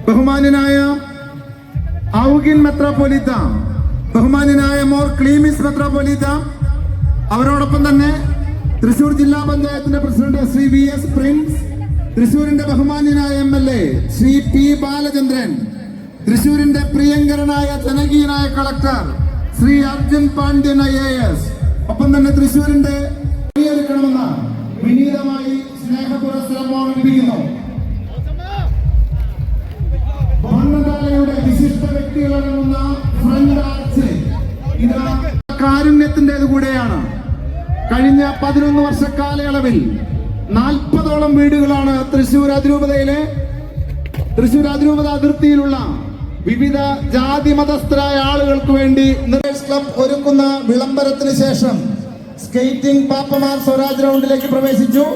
ബഹുമാന്യനായ ഔഗിൻ മെത്രാപ്പൊലീത്ത, ബഹുമാന്യനായ മോർ ക്ലീമിസ് മെത്രാപ്പൊലീത്ത, അവരോടൊപ്പം തന്നെ തൃശൂർ ജില്ലാ പഞ്ചായത്തിന്റെ പ്രസിഡന്റ് ശ്രീ VS പ്രിൻസ്, തൃശൂരിന്റെ ബഹുമാന്യനായ MLA ശ്രീ P ബാലചന്ദ്രൻ, തൃശൂരിന്റെ പ്രിയങ്കരനായ ജനകീയനായ കളക്ടർ ശ്രീ അർജുൻ പാണ്ഡ്യൻ IAS, ഒപ്പം തന്നെ തൃശൂരിന്റെ എടുക്കണമെന്ന വിനീതമായി സ്നേഹപുരസ്സരം ഓർമ്മിപ്പിക്കുന്നു. വിശിഷ്ട വ്യക്തികളടങ്ങുന്ന ഫ്രണ്ട് ആർച്ച് ഇത് കാരുണ്യത്തിൻ്റെത് കൂടെയാണ്. കഴിഞ്ഞ 11 വർഷ കാലയളവിൽ 40ഓളം വീടുകളാണ് തൃശൂർ അതിരൂപത അതിർത്തിയിലുള്ള വിവിധ ജാതി മതസ്ഥരായ ആളുകൾക്ക് വേണ്ടി ക്ലബ് ഒരുക്കുന്ന വിളംബരത്തിന് ശേഷം സ്കേറ്റിംഗ് പാപ്പമാർ സ്വരാജ് റൗണ്ടിലേക്ക് പ്രവേശിച്ചു.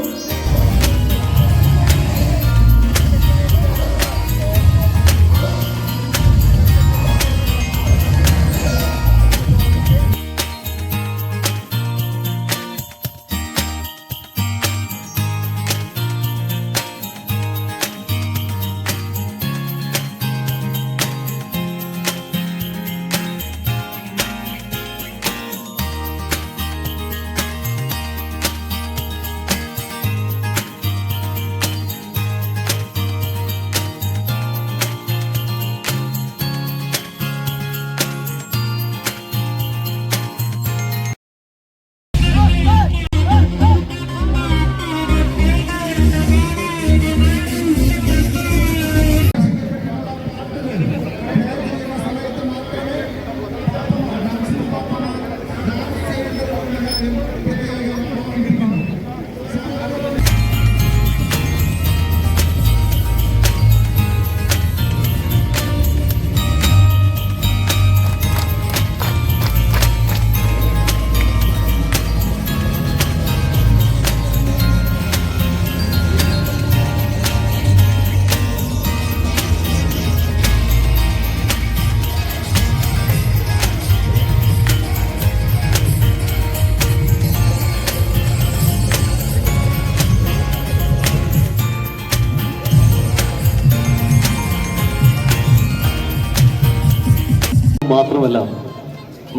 മാത്രമല്ല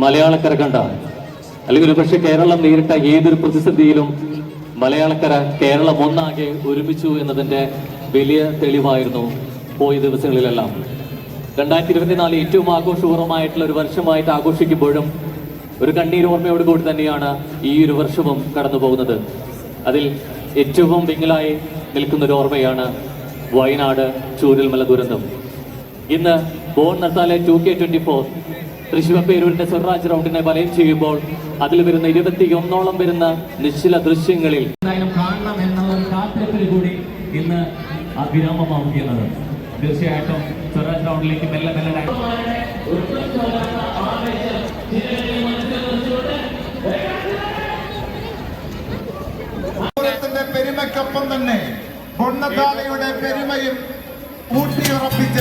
മലയാളക്കര കണ്ട, അല്ലെങ്കിൽ ഒരുപക്ഷെ കേരളം നേരിട്ട ഏതൊരു പ്രതിസന്ധിയിലും മലയാളക്കര കേരളം ഒന്നാകെ ഒരുമിച്ചു എന്നതിൻ്റെ വലിയ തെളിവായിരുന്നു പോയ ദിവസങ്ങളിലെല്ലാം. 2024 ഏറ്റവും ആഘോഷപൂർവ്വമായിട്ടുള്ള ഒരു വർഷമായിട്ട് ആഘോഷിക്കുമ്പോഴും ഒരു കണ്ണീരോർമ്മയോട് കൂടി തന്നെയാണ് ഈ ഒരു വർഷവും കടന്നു പോകുന്നത്. അതിൽ ഏറ്റവും വിങ്ങലായി നിൽക്കുന്നൊരു ഓർമ്മയാണ് വയനാട് ചൂരൽമല ദുരന്തം. ഇന്ന് ബോൺ നത്താലെ 2K24 തൃശ്ശൂർ പേരൂരിന്റെ സ്വരാജ് റൗണ്ടിനെ വലയം ചെയ്യുമ്പോൾ അതിൽ വരുന്ന 21ഓളം വരുന്ന നിശ്ചല ദൃശ്യങ്ങളിൽ കാണണം എന്നുള്ള ഒരു കാത്തിരപ്പിൽ കൂടി ഇന്ന് വിരാമമാവുകയാണ്. തീർച്ചയായിട്ടും സ്വരാജ് റൗണ്ടിലേക്ക് മെല്ലെ മെല്ലെ പെരുമയ്ക്കൊപ്പം തന്നെ പൊണ്ണത്താലയുടെ പെരുമയും ഊട്ടിയുറപ്പിച്ച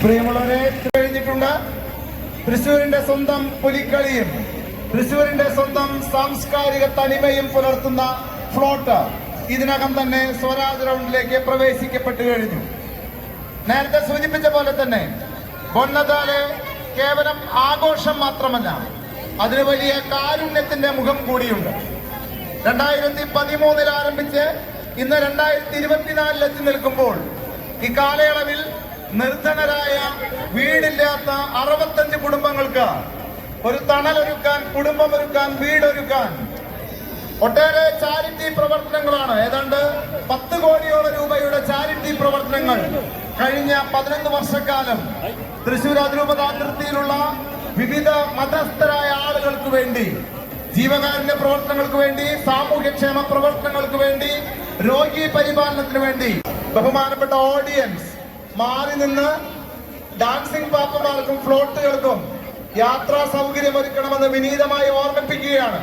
പ്രിയമുള്ളവരെ, കഴിഞ്ഞിട്ടുണ്ട്. തൃശ്ശൂരിന്റെ സ്വന്തം പുലിക്കളിയും തൃശ്ശൂരിന്റെ സ്വന്തം സാംസ്കാരിക തനിമയും പുലർത്തുന്ന ഫ്ലോട്ട് ഇതിനകം തന്നെ സ്വരാജ് റൗണ്ടിലേക്ക് പ്രവേശിക്കപ്പെട്ടു കഴിഞ്ഞു. നേരത്തെ സൂചിപ്പിച്ച പോലെ തന്നെ ബോൺനതാലെ കേവലം ആഘോഷം മാത്രമല്ല, അതിന് വലിയ കാരുണ്യത്തിന്റെ മുഖം കൂടിയുണ്ട്. 2013 ആരംഭിച്ച് ഇന്ന് 2024 എത്തി നിൽക്കുമ്പോൾ ഈ കാലയളവിൽ നിർധനരായ വീടില്ലാത്ത 65 കുടുംബങ്ങൾക്ക് ഒരു തണലൊരുക്കാൻ, കുടുംബമൊരുക്കാൻ, വീടൊരുക്കാൻ ഒട്ടേറെ ചാരിറ്റി പ്രവർത്തനങ്ങളാണ്. ഏതാണ്ട് 10 കോടിയോളം രൂപയുടെ ചാരിറ്റി പ്രവർത്തനങ്ങൾ കഴിഞ്ഞ 11 വർഷക്കാലം തൃശൂർ അതിരൂപത അതിർത്തിയിലുള്ള വിവിധ മതസ്ഥരായ ആളുകൾക്ക് വേണ്ടി, ജീവകാരുണ്യ പ്രവർത്തനങ്ങൾക്ക് വേണ്ടി, സാമൂഹ്യക്ഷേമ പ്രവർത്തനങ്ങൾക്ക് വേണ്ടി, രോഗി പരിപാലനത്തിന് വേണ്ടി ബഹുമാനപ്പെട്ട ഓഡിയൻസ് മാറി നിന്ന് ഡാൻസിംഗ് പാപ്പമാർക്കും ഫ്ലോട്ടുകൾക്കും യാത്രാ സൗകര്യമൊരുക്കണമെന്ന് വിനീതമായി ഓർമ്മിപ്പിക്കുകയാണ്.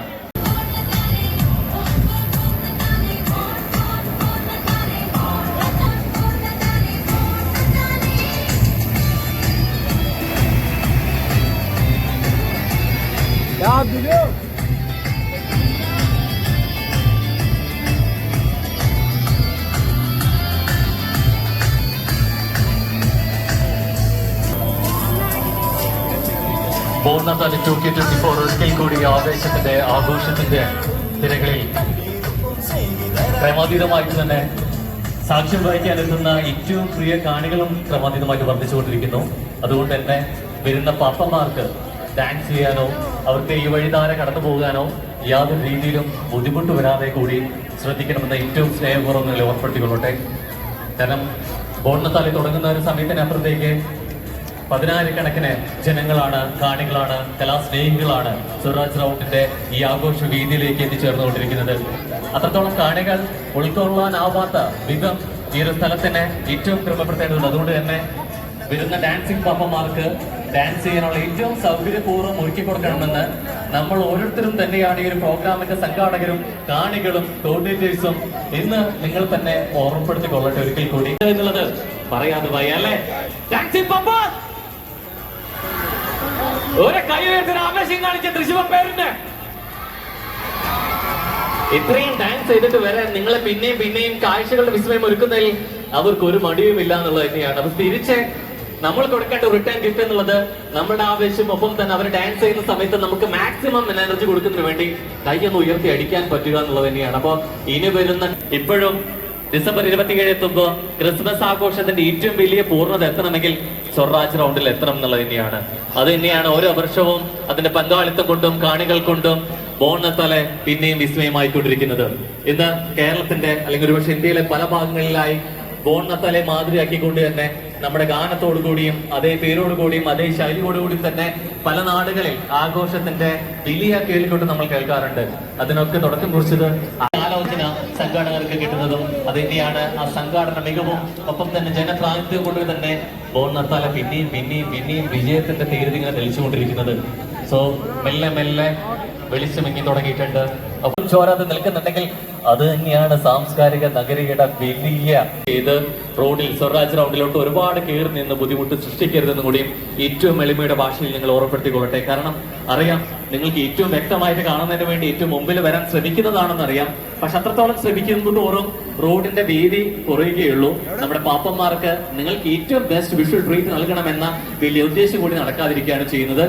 ബോൺനതാലെ 2K24 ഒരിക്കൽ കൂടി ആവേശത്തിന്റെ, ആഘോഷത്തിന്റെ തിരകളിൽ ക്രമാതീതമായിട്ട് തന്നെ സാക്ഷ്യം വഹിക്കാനെത്തുന്ന ഏറ്റവും പ്രിയ കാണികളും ക്രമാതീതമായിട്ട് വർദ്ധിച്ചുകൊണ്ടിരിക്കുന്നു. അതുകൊണ്ട് തന്നെ വരുന്ന പാപ്പന്മാർക്ക് ഡാൻസ് ചെയ്യാനോ അവർക്ക് ഈ വഴിധാര കടന്നു പോകാനോ യാതൊരു രീതിയിലും ബുദ്ധിമുട്ട് വരാതെ കൂടി ശ്രദ്ധിക്കണമെന്ന് ഏറ്റവും സ്നേഹപൂർവ്വം നില ഓർപ്പെടുത്തിക്കൊള്ളട്ടെ. കാരണം ബോൺനതാലെ തുടങ്ങുന്ന ഒരു സമയത്തിനപ്പുറത്തേക്ക് 10,000-കണക്കിന് ജനങ്ങളാണ്, കാണികളാണ്, കലാസ്നേഹികളാണ് സ്വരാജ് റൗണ്ടിന്റെ ഈ ആഘോഷ വേദിയിലേക്ക് എത്തിച്ചേർന്നുകൊണ്ടിരിക്കുന്നത്. അത്രത്തോളം കാണികൾ ഉൾക്കൊള്ളാനാവാത്ത വിധം ഈ ഒരു സ്ഥലത്തിന് ഏറ്റവും ക്രമപ്പെടുത്തേണ്ടതുണ്ട്. അതുകൊണ്ട് തന്നെ വരുന്ന ഡാൻസിംഗ് പാപ്പന്മാർക്ക് ഡാൻസ് ചെയ്യാനുള്ള ഏറ്റവും സൗകര്യപൂർവ്വം ഒരുക്കി കൊടുക്കണമെന്ന് നമ്മൾ ഓരോരുത്തരും തന്നെയാണ് ഈ ഒരു പ്രോഗ്രാമിന്റെ സംഘാടകരും കാണികളും കോർഡിനേറ്റേഴ്സും ഇന്ന് നിങ്ങൾ തന്നെ ഓർമ്മപ്പെടുത്തിക്കൊള്ളട്ടെ ഒരിക്കൽ കൂടി എന്നുള്ളത് പറയാതെ വയ്യ അല്ലേ? ഡാൻസിംഗ് പാപ്പ ഒരു കൈ ഉയർത്തിന് ആവേശം കാണിച്ച തൃശ്ശൂർ പേരുണ്ട്. ഇത്രയും ഡാൻസ് ചെയ്തിട്ട് വരെ നിങ്ങളെ പിന്നെയും പിന്നെയും കാഴ്ചകളുടെ വിസ്മയം ഒരുക്കുന്നതിൽ അവർക്ക് ഒരു മടിയുമില്ല എന്നുള്ളത് തന്നെയാണ്. അപ്പൊ തിരിച്ച് നമ്മൾ കൊടുക്കേണ്ട റിട്ടേൺ ഗിഫ്റ്റ് എന്നുള്ളത് നമ്മുടെ ആവേശം, ഒപ്പം തന്നെ അവർ ഡാൻസ് ചെയ്യുന്ന സമയത്ത് നമുക്ക് മാക്സിമം എനർജി കൊടുക്കുന്നതിന് വേണ്ടി കൈയൊന്ന് ഉയർത്തി അടിക്കാൻ പറ്റുക എന്നുള്ളത് തന്നെയാണ്. അപ്പൊ ഇനി വരുന്ന ഇപ്പോഴും ഡിസംബർ 27 എത്തുമ്പോൾ ക്രിസ്മസ് ആഘോഷത്തിന്റെ ഏറ്റവും വലിയ പൂർണ്ണത എത്തണമെങ്കിൽ സ്വരാജ് റൗണ്ടിൽ എത്തണം എന്നുള്ളത് തന്നെയാണ്. അത് തന്നെയാണ് ഓരോ വർഷവും അതിന്റെ പങ്കാളിത്തം കൊണ്ടും കാണികൾ കൊണ്ടും ബോൺനതാലെ പിന്നെയും വിസ്മയമായിക്കൊണ്ടിരിക്കുന്നത്. ഇന്ന് കേരളത്തിന്റെ അല്ലെങ്കിൽ ഒരുപക്ഷെ ഇന്ത്യയിലെ പല ഭാഗങ്ങളിലായി ബോൺനതാലെ മാതൃകയാക്കിക്കൊണ്ട് തന്നെ നമ്മുടെ ഗാനത്തോടു കൂടിയും അതേ പേരോടു കൂടിയും അതേ ശൈലിയോടുകൂടിയും തന്നെ പല നാടുകളിൽ ആഘോഷത്തിന്റെ വലിയ കേൾക്കൊണ്ട് നമ്മൾ കേൾക്കാറുണ്ട്. അതിനൊക്കെ തുടക്കം കുറിച്ചത് ആലോചന സംഘാടകർക്ക് കിട്ടുന്നതും അത് തന്നെയാണ്. ആ സംഘാടന മികവും ഒപ്പം തന്നെ ജനപ്രാതിനിധ്യം കൊണ്ട് തന്നെ ബോൺനതാലെ പിന്നെയും പിന്നെയും പിന്നെയും വിജയത്തിന്റെ തീരുതിങ്ങനെ തെളിച്ചുകൊണ്ടിരിക്കുന്നത്. സോ മെല്ലെ മെല്ലെ വെളിച്ചമിങ്ങി തുടങ്ങിയിട്ടുണ്ട്. ഒപ്പം ചോരാതെ നിൽക്കുന്നുണ്ടെങ്കിൽ അത് തന്നെയാണ് സാംസ്കാരിക നഗരിയുടെ വലിയ ഇത്. റോഡിൽ സ്വരാജ് റൗണ്ടിലോട്ട് ഒരുപാട് കയറി നിന്ന് ബുദ്ധിമുട്ട് സൃഷ്ടിക്കരുതെന്നും കൂടിയും ഏറ്റവും എളിമയുടെ ഭാഷയിൽ നിങ്ങൾ ഓർമ്മപ്പെടുത്തിക്കൊള്ളട്ടെ. കാരണം അറിയാം, നിങ്ങൾക്ക് ഏറ്റവും വ്യക്തമായിട്ട് കാണുന്നതിന് വേണ്ടി ഏറ്റവും മുമ്പിൽ വരാൻ ശ്രമിക്കുന്നതാണെന്ന് അറിയാം. പക്ഷെ അത്രത്തോളം ശ്രമിക്കുന്നതോറും റോഡിന്റെ വീതി കുറയുകയുള്ളൂ. നമ്മുടെ പാപ്പന്മാർക്ക് നിങ്ങൾക്ക് ഏറ്റവും ബെസ്റ്റ് വിഷ്വൽ ട്രീറ്റ് നൽകണമെന്ന വലിയ ഉദ്ദേശം കൂടി നടക്കാതിരിക്കുകയാണ് ചെയ്യുന്നത്.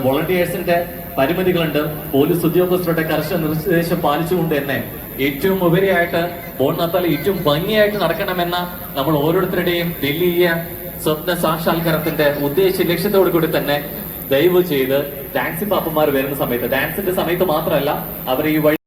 വോളണ്ടിയേഴ്സിന്റെ പരിമിതികളുണ്ട്. പോലീസ് ഉദ്യോഗസ്ഥരുടെ കർശന നിർദ്ദേശം പാലിച്ചുകൊണ്ട് തന്നെ ഏറ്റവും ഉപരിയായിട്ട് ബോൺനതാലെ ഏറ്റവും ഭംഗിയായിട്ട് നടക്കണമെന്ന നമ്മൾ ഓരോരുത്തരുടെയും വലിയ സ്വപ്ന സാക്ഷാത്കാരത്തിന്റെ ഉദ്ദേശ ലക്ഷ്യത്തോടു കൂടി തന്നെ ദയവ് ചെയ്ത് ഡാൻസിംഗ് പാപ്പന്മാർ വരുന്ന സമയത്ത്, ഡാൻസിന്റെ സമയത്ത് മാത്രമല്ല, അവർ ഈ വഴി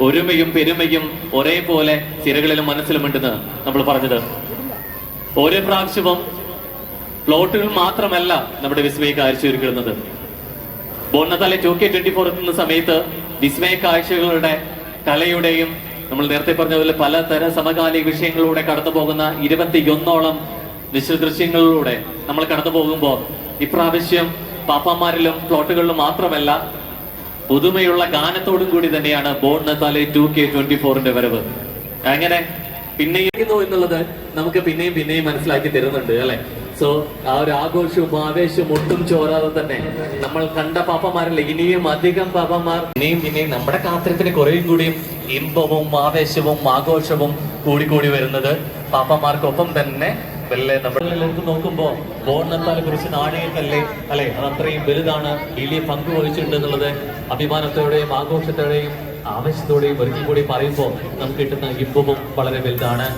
ഒരുമയും പെരുമയും ഒരേപോലെ ചിരകളിലും മനസ്സിലുമുണ്ടെന്ന് നമ്മൾ പറഞ്ഞത്. ഓരോ പ്രാവശ്യവും പ്ലോട്ടുകൾ മാത്രമല്ല നമ്മുടെ വിസ്മയ കാഴ്ചയൊരുക്കുന്നത്. ബോർണത്താലെ 2K24 എത്തുന്ന സമയത്ത് വിസ്മയ കാഴ്ചകളുടെ കലയുടെയും നമ്മൾ നേരത്തെ പറഞ്ഞ പോലെ പലതര സമകാലിക വിഷയങ്ങളിലൂടെ കടന്നു പോകുന്ന 21ഓളം ദൃശ്യങ്ങളിലൂടെ നമ്മൾ കടന്നു പോകുമ്പോൾ ഇപ്രാവശ്യം പാപ്പാമാരിലും പ്ലോട്ടുകളിലും മാത്രമല്ല പുതുമയുള്ള ഗാനത്തോടും കൂടി തന്നെയാണ് ബോർണത്താലെ 2K24ന്റെ വരവ്. അങ്ങനെ പിന്നെയും എന്നുള്ളത് നമുക്ക് പിന്നെയും മനസ്സിലാക്കി തരുന്നുണ്ട് അല്ലെ. സോ ആ ഒരു ആഘോഷവും ആവേശവും ഒട്ടും ചോരാതെ തന്നെ നമ്മൾ കണ്ട പാപ്പന്മാരല്ല, ഇനിയും അധികം പാപ്പന്മാർ പിന്നെയും നമ്മുടെ കാത്തിരത്തിന് കുറേയും കൂടിയും ഇമ്പവും ആവേശവും ആഘോഷവും കൂടിക്കൂടി വരുന്നത് പാപ്പന്മാർക്കൊപ്പം തന്നെ വെല്ലെ നമ്മളെടുത്ത് നോക്കുമ്പോൾ ബോർണത്താലെ കുറിച്ച് നാണയക്കല്ലേ അല്ലെ, അത് അത്രയും വലുതാണ്, വലിയ പങ്ക് വഹിച്ചിട്ടുണ്ട് എന്നുള്ളത് അഭിമാനത്തോടെയും ആഘോഷത്തോടെയും ആവേശത്തോടെയും ഒരിക്കൽ കൂടി പറയുമ്പോൾ നമുക്ക് കിട്ടുന്ന ഇമ്പവും വളരെ വലുതാണ്.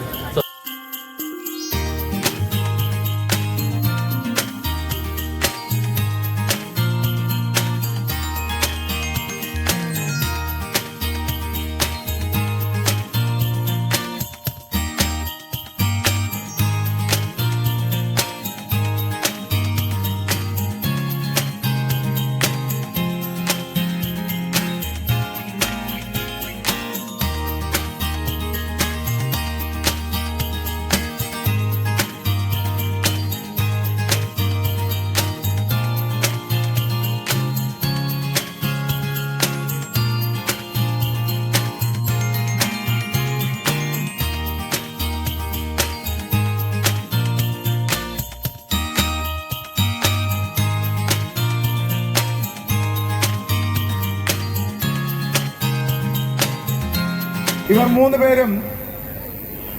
ഇവർ 3 പേരും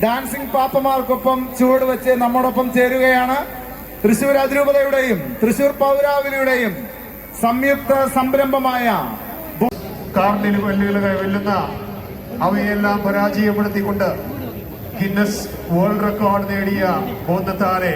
ഡാൻസിംഗ് പാപ്പമാർക്കൊപ്പം ചുവട് വെച്ച് നമ്മോടൊപ്പം ചേരുകയാണ്. തൃശൂർ അതിരൂപതയുടെയും തൃശൂർ പൗരാവലിയുടെയും സംയുക്ത സംരംഭമായ കാർണിവലുകളെ വെല്ലുന്ന അവയെല്ലാം പരാജയപ്പെടുത്തിക്കൊണ്ട് ഗിന്നസ് വേൾഡ് റെക്കോർഡ് നേടിയ ബോർണത്താലെ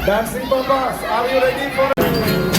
Dancing Papas, are you ready for